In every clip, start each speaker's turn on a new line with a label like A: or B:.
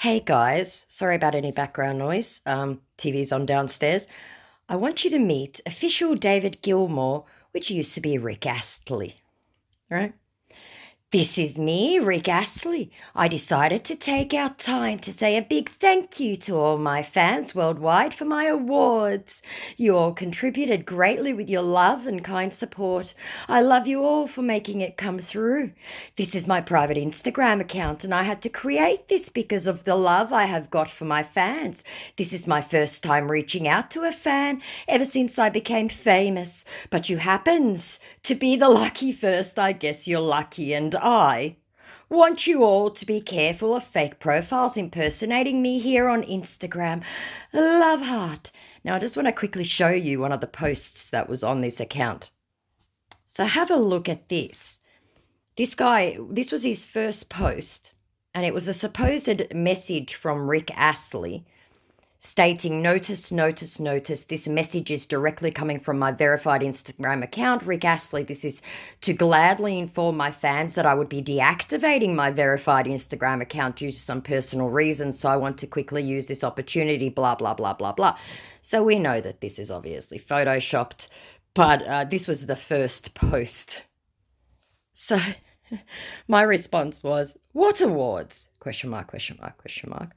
A: Hey guys, sorry about any background noise. TV's on downstairs. I want you to meet official David Gilmore, which used to be Rick Astley, right? This is me, Rick Astley. I decided to take out time to say a big thank you to all my fans worldwide for my awards. You all contributed greatly with your love and kind support. I love you all for making it come through. This is my private Instagram account, and I had to create this because of the love I have got for my fans. This is my first time reaching out to a fan ever since I became famous. But you happens to be the lucky first. I guess you're lucky, and I want you all to be careful of fake profiles impersonating me here on Instagram. Love heart. Now, I just want to quickly show you one of the posts that was on this account. So have a look at this. This guy, this was his first post, and it was a supposed message from Rick Astley stating, notice, notice, notice. This message is directly coming from my verified Instagram account, Rick Astley. This is to gladly inform my fans that I would be deactivating my verified Instagram account due to some personal reasons. So I want to quickly use this opportunity, blah, blah, blah, blah, blah. So we know that this is obviously photoshopped, but this was the first post. So my response was, what awards? Question mark, question mark, question mark.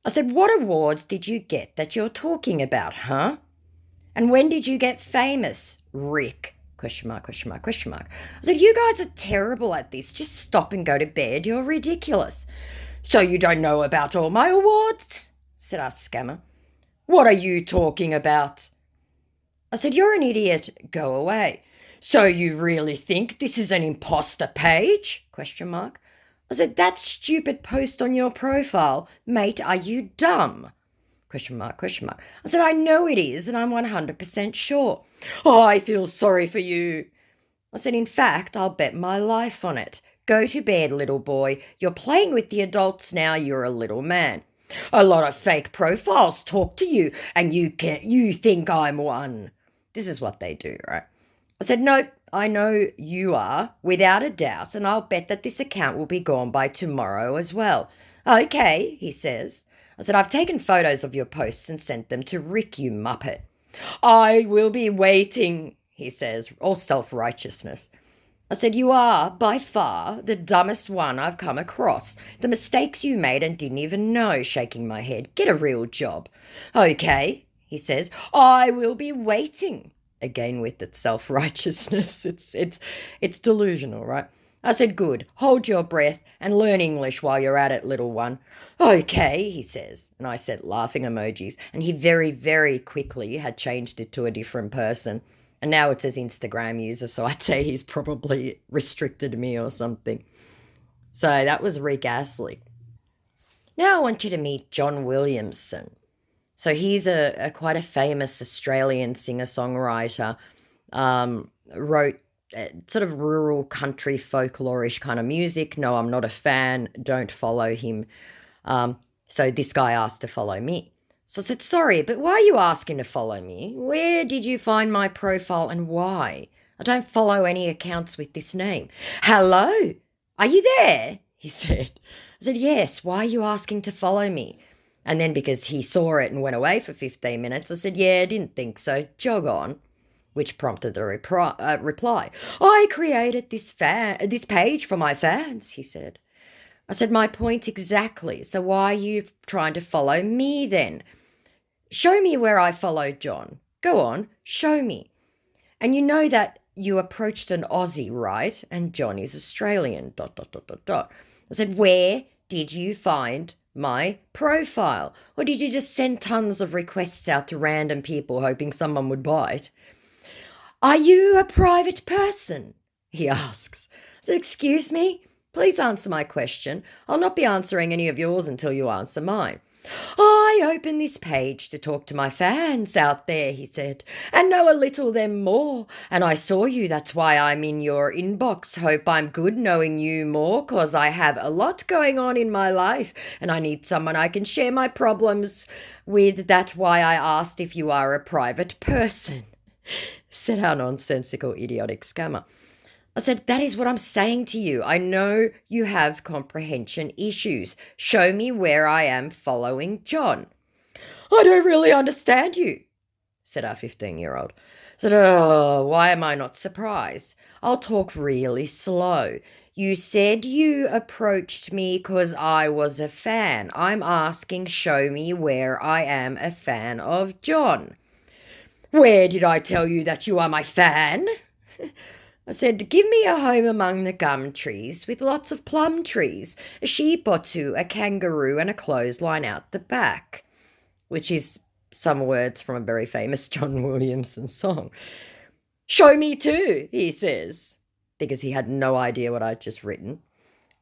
A: I said, what awards did you get that you're talking about, huh? And when did you get famous, Rick? Question mark, question mark, question mark. I said, you guys are terrible at this. Just stop and go to bed. You're ridiculous. So you don't know about all my awards? Said our scammer. What are you talking about? I said, you're an idiot. Go away. So you really think this is an imposter page? Question mark. I said, that stupid post on your profile, mate, are you dumb? Question mark, question mark. I said, I know it is, and I'm 100% sure. Oh, I feel sorry for you. I said, in fact, I'll bet my life on it. Go to bed, little boy. You're playing with the adults now. You're a little man. A lot of fake profiles talk to you, and you think I'm one. This is what they do, right? I said, nope, I know you are, without a doubt, and I'll bet that this account will be gone by tomorrow as well. Okay, he says. I said, I've taken photos of your posts and sent them to Rick, you muppet. I will be waiting, he says, all self-righteousness. I said, you are, by far, the dumbest one I've come across. The mistakes you made and didn't even know, shaking my head. Get a real job. Okay, he says, I will be waiting. Again with its self-righteousness. It's delusional, right? I said, good. Hold your breath and learn English while you're at it, little one. Okay, he says. And I said laughing emojis. And he very, very quickly had changed it to a different person. And now it's his Instagram user, so I'd say he's probably restricted me or something. So that was Rick Astley. Now I want you to meet John Williamson. So he's a quite a famous Australian singer-songwriter, wrote sort of rural country folklorish kind of music. No, I'm not a fan. Don't follow him. So this guy asked to follow me. So I said, sorry, but why are you asking to follow me? Where did you find my profile and why? I don't follow any accounts with this name. Hello? Are you there? He said. I said, yes, why are you asking to follow me? And then because he saw it and went away for 15 minutes, I said, yeah, I didn't think so. Jog on, which prompted a reply. I created this page for my fans, he said. I said, my point exactly. So why are you trying to follow me then? Show me where I followed John. Go on, show me. And you know that you approached an Aussie, right? And John is Australian, ... I said, where did you find my profile? Or did you just send tons of requests out to random people hoping someone would bite? Are you a private person? He asks. I said, excuse me? Please answer my question. I'll not be answering any of yours until you answer mine. I opened this page to talk to my fans out there, he said, and know a little them more. And I saw you, that's why I'm in your inbox. Hope I'm good knowing you more, 'cause I have a lot going on in my life, and I need someone I can share my problems with. That's why I asked if you are a private person, said our nonsensical, idiotic scammer. I said, that is what I'm saying to you. I know you have comprehension issues. Show me where I am following John. I don't really understand you, said our 15-year-old. I said, oh, why am I not surprised? I'll talk really slow. You said you approached me because I was a fan. I'm asking, show me where I am a fan of John. Where did I tell you that you are my fan? I said, give me a home among the gum trees with lots of plum trees, a sheep or two, a kangaroo, and a clothesline out the back, which is some words from a very famous John Williamson song. Show me too, he says, because he had no idea what I'd just written.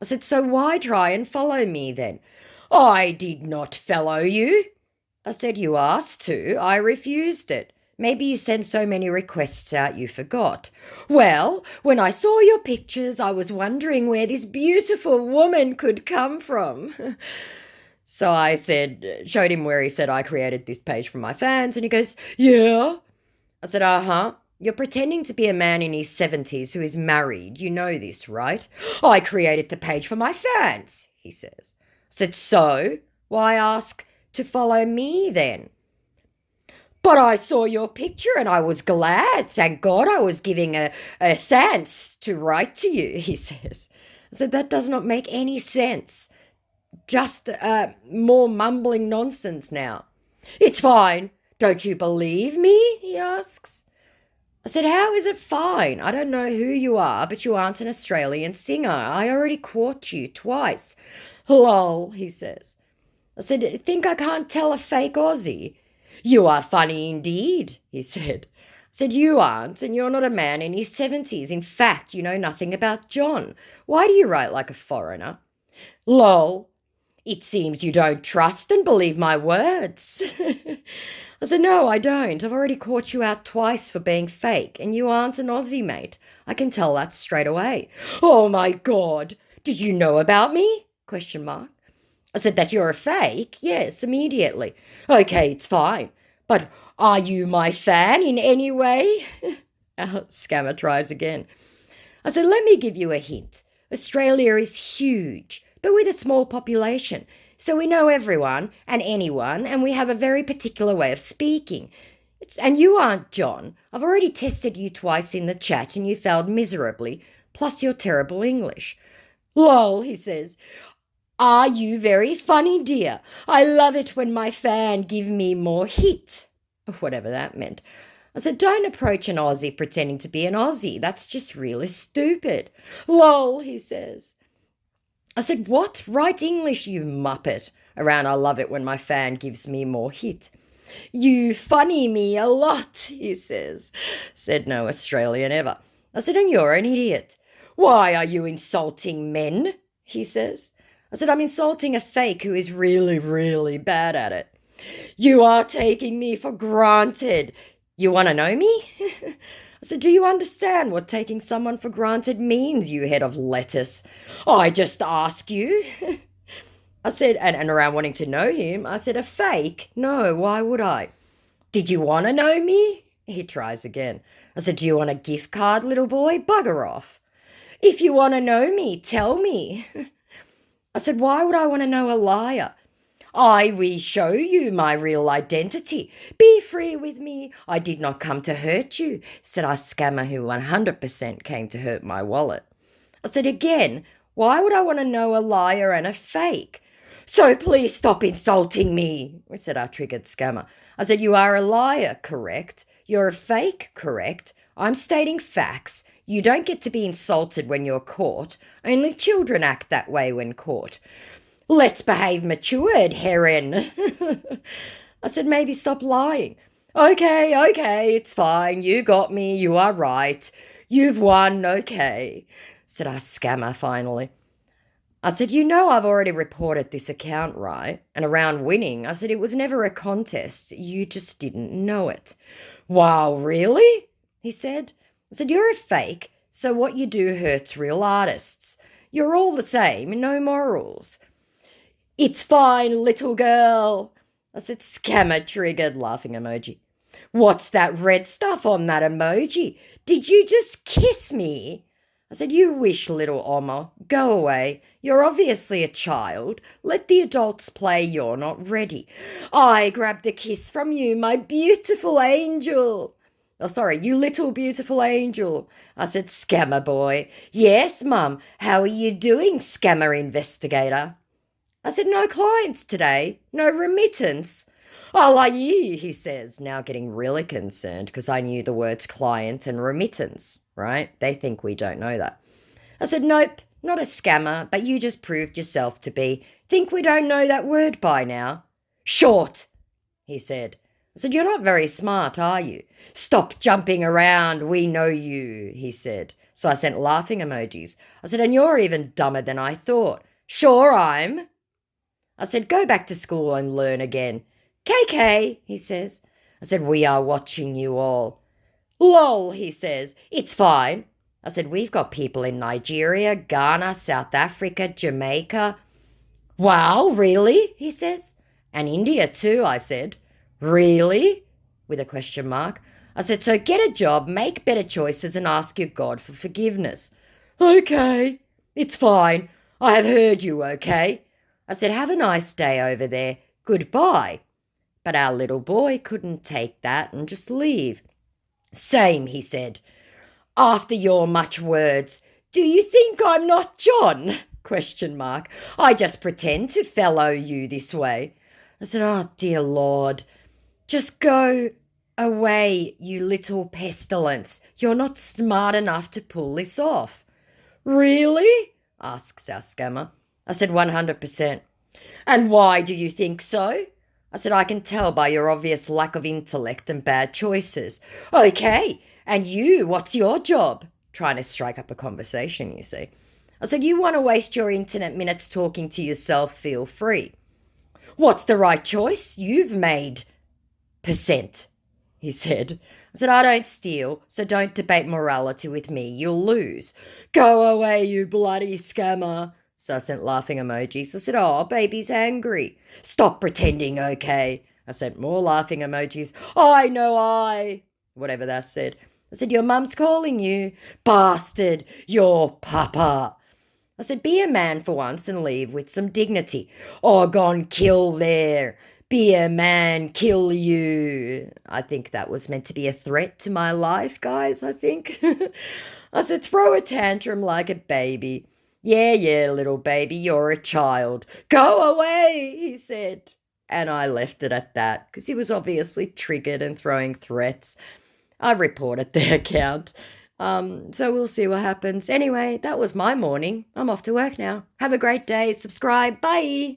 A: I said, so why try and follow me then? I did not follow you. I said, you asked to. I refused it. Maybe you sent so many requests out you forgot. Well, when I saw your pictures, I was wondering where this beautiful woman could come from. So I showed him where he said I created this page for my fans, and he goes, yeah. I said, uh-huh. You're pretending to be a man in his 70s who is married. You know this, right? I created the page for my fans, he says. I said, so? Why ask to follow me then? But I saw your picture and I was glad. Thank God I was giving a thanks to write to you, he says. I said, that does not make any sense. Just more mumbling nonsense now. It's fine. Don't you believe me? He asks. I said, how is it fine? I don't know who you are, but you aren't an Australian singer. I already caught you twice. Lol, he says. I said, think I can't tell a fake Aussie? You are funny indeed, he said. I said, you aren't, and you're not a man in his 70s. In fact, you know nothing about John. Why do you write like a foreigner? Lol. It seems you don't trust and believe my words. I said, no, I don't. I've already caught you out twice for being fake, and you aren't an Aussie, mate. I can tell that straight away. Oh, my God. Did you know about me? Question mark. I said, that you're a fake? Yes, immediately. Okay, it's fine. But are you my fan in any way? Our scammer tries again. I said, let me give you a hint. Australia is huge, but with a small population. So we know everyone and anyone, and we have a very particular way of speaking. And you aren't John. I've already tested you twice in the chat and you failed miserably, plus your terrible English. Lol, he says. Are you very funny, dear? I love it when my fan give me more hit. Whatever that meant. I said, don't approach an Aussie pretending to be an Aussie. That's just really stupid. Lol, he says. I said, what? Write English, you muppet. Around I love it when my fan gives me more hit. You funny me a lot, he says. Said no Australian ever. I said, and you're an idiot. Why are you insulting men? He says. I said, I'm insulting a fake who is really, really bad at it. You are taking me for granted. You want to know me? I said, do you understand what taking someone for granted means, you head of lettuce? I just ask you. I said, and around wanting to know him, I said, a fake? No, why would I? Did you want to know me? He tries again. I said, do you want a gift card, little boy? Bugger off. If you want to know me, tell me. I said, why would I want to know a liar? I will show you my real identity. Be free with me. I did not come to hurt you, said our scammer who 100% came to hurt my wallet. I said, again, why would I want to know a liar and a fake? So please stop insulting me, said our triggered scammer. I said, you are a liar, correct? You're a fake, correct? I'm stating facts. You don't get to be insulted when you're caught. Only children act that way when caught. Let's behave matured, heron. I said, maybe stop lying. Okay, it's fine. You got me. You are right. You've won, okay, said our scammer finally. I said, you know I've already reported this account, right? And around winning, I said, it was never a contest. You just didn't know it. Wow, really? He said. I said, you're a fake, so what you do hurts real artists. You're all the same, no morals. It's fine, little girl. I said, scammer triggered, laughing emoji. What's that red stuff on that emoji? Did you just kiss me? I I said, you wish, little Oma. Go away. You're obviously a child. Let the adults play. You're not ready. I grabbed a kiss from you, my beautiful angel. Oh, sorry, you little beautiful angel. I said, scammer boy. Yes, Mum. How are you doing, scammer investigator? I said, no clients today. No remittance. Oh, ye, he says, now getting really concerned because I knew the words client and remittance, right? They think we don't know that. I said, nope, not a scammer, but you just proved yourself to be. Think we don't know that word by now? Short, he said. I said, you're not very smart, are you? Stop jumping around, we know you, he said. So I sent laughing emojis. I said, and you're even dumber than I thought. Sure I'm. I said, go back to school and learn again. KK, he says. I said, we are watching you all. Lol, he says, it's fine. I said, we've got people in Nigeria, Ghana, South Africa, Jamaica. Wow, really? He says. And India too, I said. Really? With a question mark. I said, so get a job, make better choices and ask your God for forgiveness. Okay, it's fine. I have heard you, okay? I said, have a nice day over there. Goodbye. But our little boy couldn't take that and just leave. Same, he said. After your much words, do you think I'm not John? Question mark. I just pretend to fellow you this way. I said, oh, dear Lord, just go away, you little pestilence. You're not smart enough to pull this off. Really? Asks our scammer. I said, 100%. And why do you think so? I said, I can tell by your obvious lack of intellect and bad choices. Okay, and you, what's your job? Trying to strike up a conversation, you see. I said, you want to waste your internet minutes talking to yourself, feel free. What's the right choice you've made? Percent, he said. I said, I don't steal, so don't debate morality with me. You'll lose. Go away, you bloody scammer. So I sent laughing emojis. I said, oh, baby's angry. Stop pretending, okay? I sent more laughing emojis. I know I. Whatever that said. I said, your mum's calling you. Bastard, your papa. I said, be a man for once and leave with some dignity. Oh, gone kill there. Be a man, kill you. I think that was meant to be a threat to my life, guys, I think. I said, throw a tantrum like a baby. Yeah, little baby, you're a child. Go away, he said. And I left it at that because he was obviously triggered and throwing threats. I reported the account. So we'll see what happens. Anyway, that was my morning. I'm off to work now. Have a great day. Subscribe. Bye.